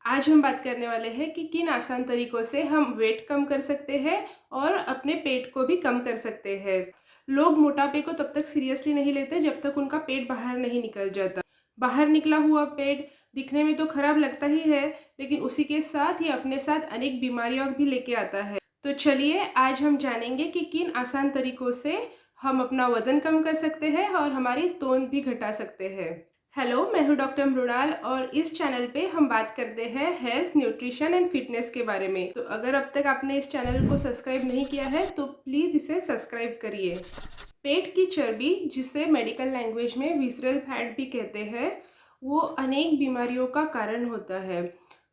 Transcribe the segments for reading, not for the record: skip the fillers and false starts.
आज हम बात करने वाले हैं कि किन आसान तरीकों से हम वेट कम कर सकते हैं और अपने पेट को भी कम कर सकते हैं। लोग मोटापे को तब तक सीरियसली नहीं लेते जब तक उनका पेट बाहर नहीं निकल जाता। बाहर निकला हुआ पेट दिखने में तो खराब लगता ही है, लेकिन उसी के साथ ही अपने साथ अनेक बीमारियां भी लेके आता है। तो चलिए आज हम जानेंगे कि किन आसान तरीकों से हम अपना वजन कम कर सकते हैं और हमारी तोंद भी घटा सकते हैं। हेलो, मैं हूँ डॉक्टर मृणाल और इस चैनल पे हम बात करते हैं हेल्थ, न्यूट्रिशन एंड फिटनेस के बारे में। तो अगर अब तक आपने इस चैनल को सब्सक्राइब नहीं किया है तो प्लीज़ इसे सब्सक्राइब करिए। पेट की चर्बी, जिसे मेडिकल लैंग्वेज में विसरल फैट भी कहते हैं, वो अनेक बीमारियों का कारण होता है।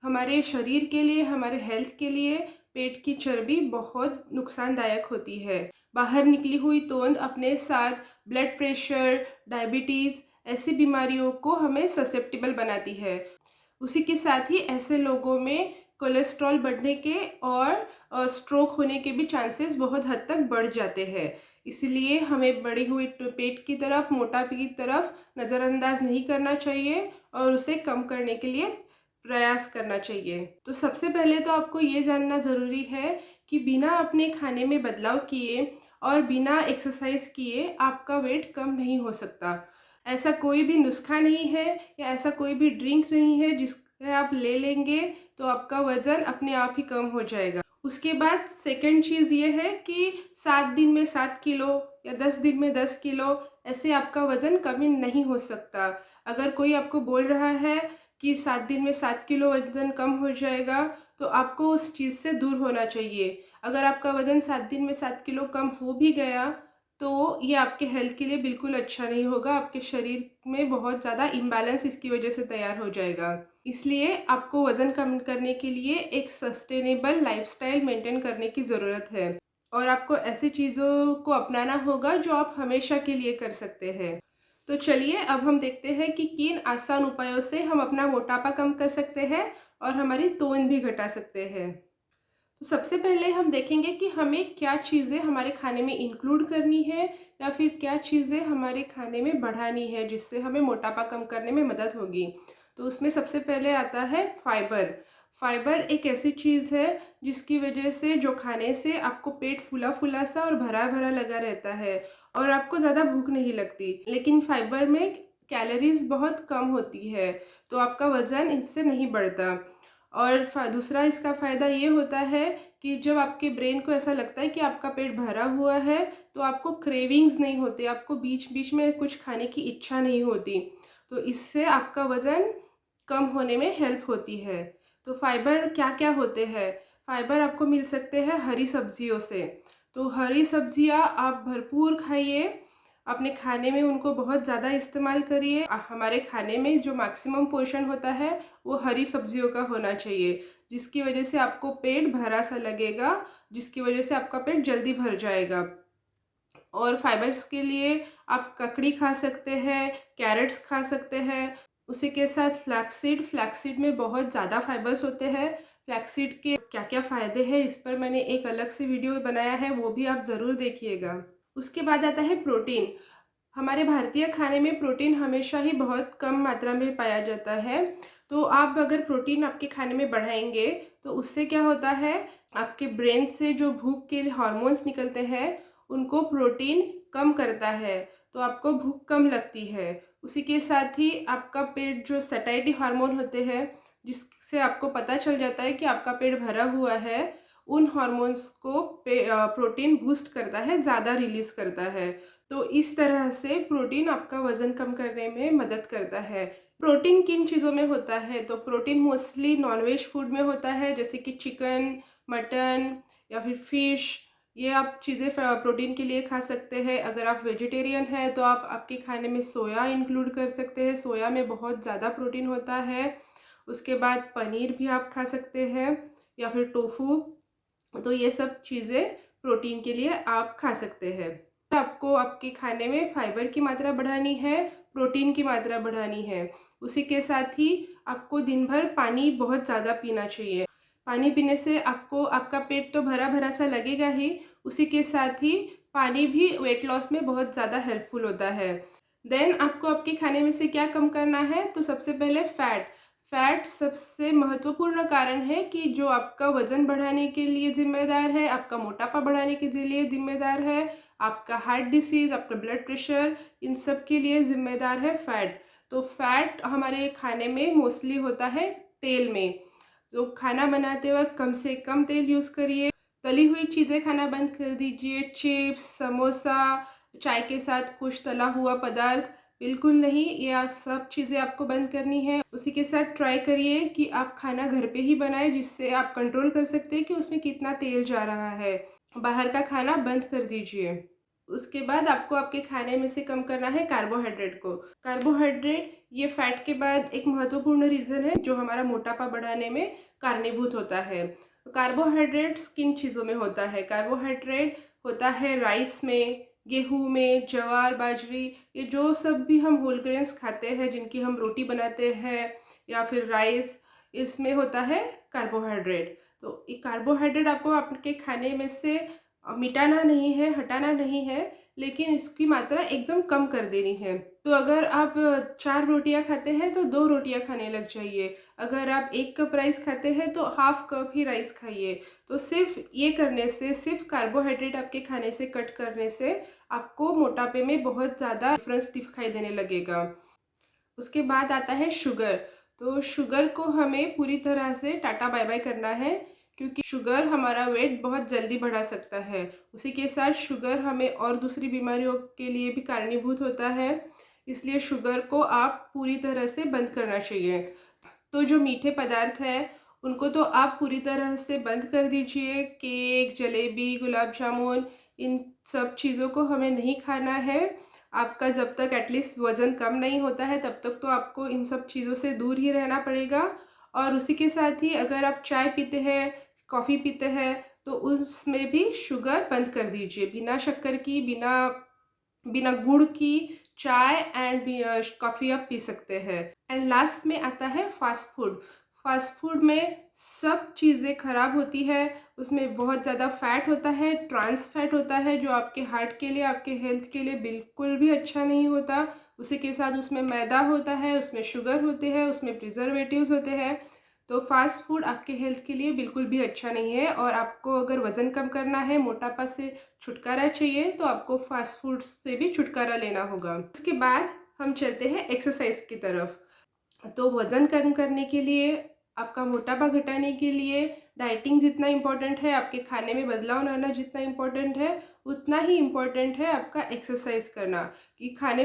हमारे शरीर के लिए, हमारे हेल्थ के लिए पेट की चर्बी बहुत नुकसानदायक होती है। बाहर निकली हुई तोंद अपने साथ ब्लड प्रेशर, डायबिटीज़ ऐसी बीमारियों को हमें ससेप्टिबल बनाती है। उसी के साथ ही ऐसे लोगों में कोलेस्ट्रॉल बढ़ने के और स्ट्रोक होने के भी चांसेस बहुत हद तक बढ़ जाते हैं। इसलिए हमें बढ़ी हुई पेट की तरफ, मोटापे की तरफ नज़रअंदाज नहीं करना चाहिए और उसे कम करने के लिए प्रयास करना चाहिए। तो सबसे पहले तो आपको ये जानना ज़रूरी है कि बिना अपने खाने में बदलाव किए और बिना एक्सरसाइज किए आपका वेट कम नहीं हो सकता। ऐसा कोई भी नुस्खा नहीं है या ऐसा कोई भी ड्रिंक नहीं है जिससे आप ले लेंगे तो आपका वज़न अपने आप ही कम हो जाएगा। उसके बाद सेकंड चीज़ ये है कि 7 दिन में 7 किलो या 10 दिन में 10 किलो ऐसे आपका वज़न कमी नहीं हो सकता। अगर कोई आपको बोल रहा है कि 7 दिन में 7 किलो वज़न कम हो जाएगा तो आपको उस चीज़ से दूर होना चाहिए। अगर आपका वज़न 7 दिन में 7 किलो कम हो भी गया तो ये आपके हेल्थ के लिए बिल्कुल अच्छा नहीं होगा। आपके शरीर में बहुत ज़्यादा इम्बैलेंस इसकी वजह से तैयार हो जाएगा। इसलिए आपको वज़न कम करने के लिए एक सस्टेनेबल लाइफस्टाइल मेंटेन करने की ज़रूरत है और आपको ऐसी चीज़ों को अपनाना होगा जो आप हमेशा के लिए कर सकते हैं। तो चलिए अब हम देखते हैं कि किन आसान उपायों से हम अपना मोटापा कम कर सकते हैं और हमारी तोंद भी घटा सकते हैं। तो सबसे पहले हम देखेंगे कि हमें क्या चीज़ें हमारे खाने में इंक्लूड करनी है या फिर क्या चीज़ें हमारे खाने में बढ़ानी है जिससे हमें मोटापा कम करने में मदद होगी। तो उसमें सबसे पहले आता है फाइबर। फाइबर एक ऐसी चीज़ है जिसकी वजह से, जो खाने से आपको पेट फूला फूला सा और भरा भरा लगा रहता है और आपको ज़्यादा भूख नहीं लगती। लेकिन फाइबर में कैलोरीज बहुत कम होती है तो आपका वज़न इससे नहीं बढ़ता। और दूसरा इसका फ़ायदा ये होता है कि जब आपके ब्रेन को ऐसा लगता है कि आपका पेट भरा हुआ है तो आपको क्रेविंग्स नहीं होते, आपको बीच बीच में कुछ खाने की इच्छा नहीं होती। तो इससे आपका वज़न कम होने में हेल्प होती है। तो फाइबर क्या क्या होते हैं? फाइबर आपको मिल सकते हैं हरी सब्जियों से। तो हरी सब्जियां आप भरपूर खाइए, अपने खाने में उनको बहुत ज़्यादा इस्तेमाल करिए। हमारे खाने में जो मैक्सिमम पोर्शन होता है वो हरी सब्जियों का होना चाहिए, जिसकी वजह से आपको पेट भरा सा लगेगा, जिसकी वजह से आपका पेट जल्दी भर जाएगा। और फाइबर्स के लिए आप ककड़ी खा सकते हैं, कैरेट्स खा सकते हैं। उसी के साथ फ्लैक्सीड, फ्लैक्सीड में बहुत ज़्यादा फाइबर्स होते हैं। फ्लैक्सीड के क्या क्या फ़ायदे हैं इस पर मैंने एक अलग से वीडियो बनाया है, वो भी आप ज़रूर देखिएगा। उसके बाद आता है प्रोटीन। हमारे भारतीय खाने में प्रोटीन हमेशा ही बहुत कम मात्रा में पाया जाता है। तो आप अगर प्रोटीन आपके खाने में बढ़ाएंगे तो उससे क्या होता है, आपके ब्रेन से जो भूख के हार्मोन्स निकलते हैं उनको प्रोटीन कम करता है, तो आपको भूख कम लगती है। उसी के साथ ही आपका पेट, जो सैटिस्फैक्टरी हार्मोन होते हैं जिससे आपको पता चल जाता है कि आपका पेट भरा हुआ है, उन हार्मोन्स को प्रोटीन बूस्ट करता है, ज़्यादा रिलीज करता है। तो इस तरह से प्रोटीन आपका वज़न कम करने में मदद करता है। प्रोटीन किन चीज़ों में होता है? तो प्रोटीन मोस्टली नॉनवेज फूड में होता है, जैसे कि चिकन, मटन या फिर फिश। ये आप चीज़ें प्रोटीन के लिए खा सकते हैं। अगर आप वेजिटेरियन हैं तो आप आपके खाने में सोया इंक्लूड कर सकते हैं, सोया में बहुत ज़्यादा प्रोटीन होता है। उसके बाद पनीर भी आप खा सकते हैं या फिर टोफू। तो ये सब चीज़ें प्रोटीन के लिए आप खा सकते हैं। आपको आपके खाने में फाइबर की मात्रा बढ़ानी है, प्रोटीन की मात्रा बढ़ानी है। उसी के साथ ही आपको दिन भर पानी बहुत ज़्यादा पीना चाहिए। पानी पीने से आपको, आपका पेट तो भरा भरा सा लगेगा ही, उसी के साथ ही पानी भी वेट लॉस में बहुत ज़्यादा हेल्पफुल होता है। देन आपको आपके खाने में से क्या कम करना है? तो सबसे पहले फ़ैट। फैट सबसे महत्वपूर्ण कारण है कि जो आपका वज़न बढ़ाने के लिए ज़िम्मेदार है, आपका मोटापा बढ़ाने के लिए ज़िम्मेदार है, आपका हार्ट डिसीज़, आपका ब्लड प्रेशर, इन सब के लिए ज़िम्मेदार है फ़ैट। तो फ़ैट हमारे खाने में मोस्टली होता है तेल में। तो खाना बनाते वक़्त कम से कम तेल यूज़ करिए। तली हुई चीज़ें खाना बंद कर दीजिए, चिप्स, समोसा, चाय के साथ कुछ तला हुआ पदार्थ बिल्कुल नहीं, ये आप सब चीज़ें आपको बंद करनी है। उसी के साथ ट्राई करिए कि आप खाना घर पे ही बनाएँ, जिससे आप कंट्रोल कर सकते हैं कि उसमें कितना तेल जा रहा है। बाहर का खाना बंद कर दीजिए। उसके बाद आपको आपके खाने में से कम करना है कार्बोहाइड्रेट को। कार्बोहाइड्रेट ये फैट के बाद एक महत्वपूर्ण रीज़न है जो हमारा मोटापा बढ़ाने में कारणीभूत होता है। कार्बोहाइड्रेट्स किन चीज़ों में होता है? कार्बोहाइड्रेट होता है राइस में, गेहूँ में, ज्वार, बाजरी, ये जो सब भी हम होल ग्रेन्स खाते हैं, जिनकी हम रोटी बनाते हैं या फिर राइस, इसमें होता है कार्बोहाइड्रेट। तो ये कार्बोहाइड्रेट आपको आपके खाने में से मिटाना नहीं है, हटाना नहीं है, लेकिन इसकी मात्रा एकदम कम कर देनी है। तो अगर आप 4 रोटियाँ खाते हैं तो 2 रोटियाँ खाने लग जाइए। अगर आप 1 कप राइस खाते हैं तो हाफ़ कप ही राइस खाइए। तो सिर्फ़ ये करने से, सिर्फ़ कार्बोहाइड्रेट आपके खाने से कट करने से आपको मोटापे में बहुत ज़्यादा डिफ़रेंस दिखाई देने लगेगा। उसके बाद आता है शुगर। तो शुगर को हमें पूरी तरह से टाटा बाय-बाय करना है, क्योंकि शुगर हमारा वेट बहुत जल्दी बढ़ा सकता है। उसी के साथ शुगर हमें और दूसरी बीमारियों के लिए भी कारणीभूत होता है, इसलिए शुगर को आप पूरी तरह से बंद करना चाहिए। तो जो मीठे पदार्थ हैं, उनको तो आप पूरी तरह से बंद कर दीजिए। केक, जलेबी, गुलाब जामुन, इन सब चीज़ों को हमें नहीं खाना है। आपका जब तक एटलीस्ट वज़न कम नहीं होता है, तब तक तो आपको इन सब चीज़ों से दूर ही रहना पड़ेगा। और उसी के साथ ही अगर आप चाय पीते हैं, कॉफ़ी पीते हैं, तो उसमें भी शुगर बंद कर दीजिए। बिना शक्कर की, बिना बिना गुड़ की चाय एंड कॉफ़ी आप पी सकते हैं। एंड लास्ट में आता है फ़ास्ट फूड। फ़ास्ट फूड में सब चीज़ें ख़राब होती है, उसमें बहुत ज़्यादा फ़ैट होता है, ट्रांस फ़ैट होता है, जो आपके हार्ट के लिए, आपके हेल्थ के लिए बिल्कुल भी अच्छा नहीं होता। उसी के साथ उसमें मैदा होता है, उसमें शुगर होते हैं, उसमें प्रिज़र्वेटिव्स होते हैं। तो फ़ास्ट फूड आपके हेल्थ के लिए बिल्कुल भी अच्छा नहीं है, और आपको अगर वज़न कम करना है, मोटापा से छुटकारा चाहिए, तो आपको फ़ास्ट फूड से भी छुटकारा लेना होगा। उसके बाद हम चलते हैं एक्सरसाइज की तरफ। तो वज़न कम करने के लिए, आपका मोटापा घटाने के लिए डाइटिंग जितना इम्पोर्टेंट है, आपके खाने में बदलाव लाना जितना इम्पोर्टेंट है, उतना ही इम्पोर्टेंट है आपका एक्सरसाइज करना। कि खाने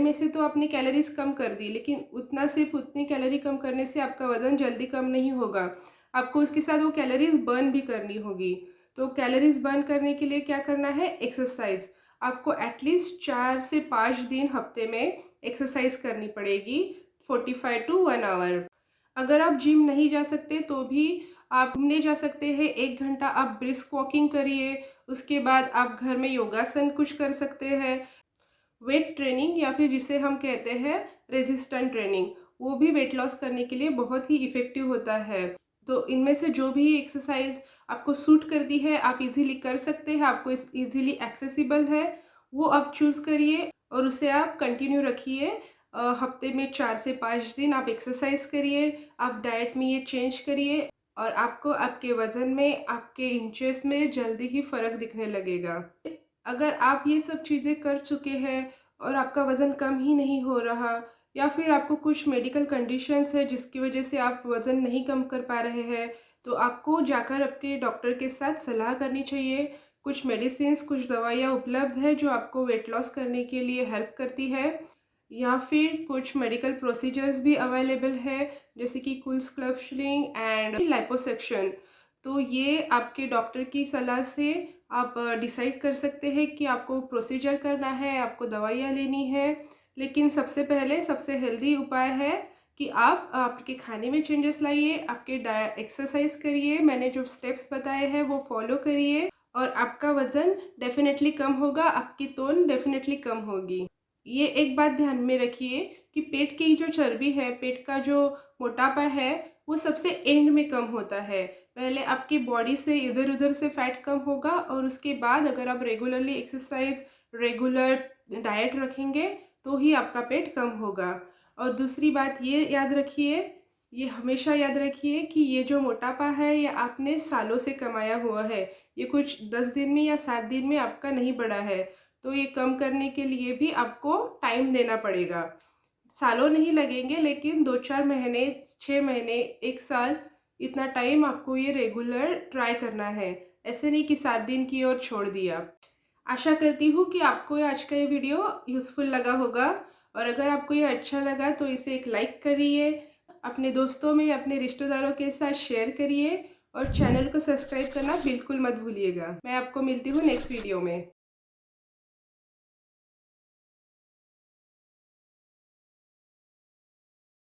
में से तो आपने कैलोरीज़ कम कर दी, लेकिन सिर्फ़ उतनी कैलोरी कम करने से आपका वज़न जल्दी कम नहीं होगा। आपको उसके साथ वो कैलोरीज़ बर्न भी करनी होगी। तो कैलोरीज़ बर्न करने के लिए क्या करना है? एक्सरसाइज। आपको एटलीस्ट 4 से 5 दिन हफ्ते में एक्सरसाइज करनी पड़ेगी, 45 टू 1 आवर। अगर आप जिम नहीं जा सकते तो भी आप घूमने जा सकते हैं। 1 घंटा आप ब्रिस्क वॉकिंग करिए। उसके बाद आप घर में योगासन कुछ कर सकते हैं। वेट ट्रेनिंग, या फिर जिसे हम कहते हैं रेजिस्टेंट ट्रेनिंग, वो भी वेट लॉस करने के लिए बहुत ही इफ़ेक्टिव होता है। तो इनमें से जो भी एक्सरसाइज आपको सूट करती है, आप इजीली कर सकते हैं, आपको इजीली एक्सेसिबल है, वो आप चूज़ करिए और उसे आप कंटिन्यू रखिए। हफ्ते में 4 से 5 दिन आप एक्सरसाइज करिए, आप डाइट में ये चेंज करिए, और आपको आपके वज़न में, आपके इंचेस में जल्दी ही फ़र्क दिखने लगेगा। अगर आप ये सब चीज़ें कर चुके हैं और आपका वज़न कम ही नहीं हो रहा, या फिर आपको कुछ मेडिकल कंडीशंस है जिसकी वजह से आप वज़न नहीं कम कर पा रहे हैं, तो आपको जाकर आपके डॉक्टर के साथ सलाह करनी चाहिए। कुछ मेडिसिन्स, कुछ दवाइयाँ उपलब्ध है जो आपको वेट लॉस करने के लिए हेल्प करती है, या फिर कुछ मेडिकल प्रोसीजर्स भी अवेलेबल है, जैसे कि कूल्स क्लफशलिंग एंड लिपोसक्शन। तो ये आपके डॉक्टर की सलाह से आप डिसाइड कर सकते हैं कि आपको प्रोसीजर करना है, आपको दवाइयाँ लेनी है। लेकिन सबसे पहले सबसे हेल्दी उपाय है कि आप आपके खाने में चेंजेस लाइए, आपके एक्सरसाइज करिए, मैंने जो स्टेप्स बताए हैं वो फॉलो करिए, और आपका वज़न डेफिनेटली कम होगा, आपकी तोन डेफिनेटली कम होगी। ये एक बात ध्यान में रखिए कि पेट की जो चर्बी है, पेट का जो मोटापा है, वो सबसे एंड में कम होता है। पहले आपकी बॉडी से इधर-उधर से फैट कम होगा, और उसके बाद अगर आप रेगुलरली एक्सरसाइज, रेगुलर डाइट रखेंगे, तो ही आपका पेट कम होगा। और दूसरी बात ये याद रखिए, ये हमेशा याद रखिए कि ये जो मोटापा है ये आपने सालों से कमाया हुआ है। ये कुछ 10 दिन में या 7 दिन में आपका नहीं बढ़ा है। तो ये कम करने के लिए भी आपको टाइम देना पड़ेगा। सालों नहीं लगेंगे, लेकिन 2-4 महीने, 6 महीने, 1 साल, इतना टाइम आपको ये रेगुलर ट्राई करना है। ऐसे नहीं कि 7 दिन की और छोड़ दिया। आशा करती हूँ कि आपको आज का ये वीडियो यूज़फुल लगा होगा, और अगर आपको ये अच्छा लगा तो इसे एक लाइक करिए, अपने दोस्तों में, अपने रिश्तेदारों के साथ शेयर करिए, और चैनल को सब्सक्राइब करना बिल्कुल मत भूलिएगा। मैं आपको मिलती हूँ नेक्स्ट वीडियो में।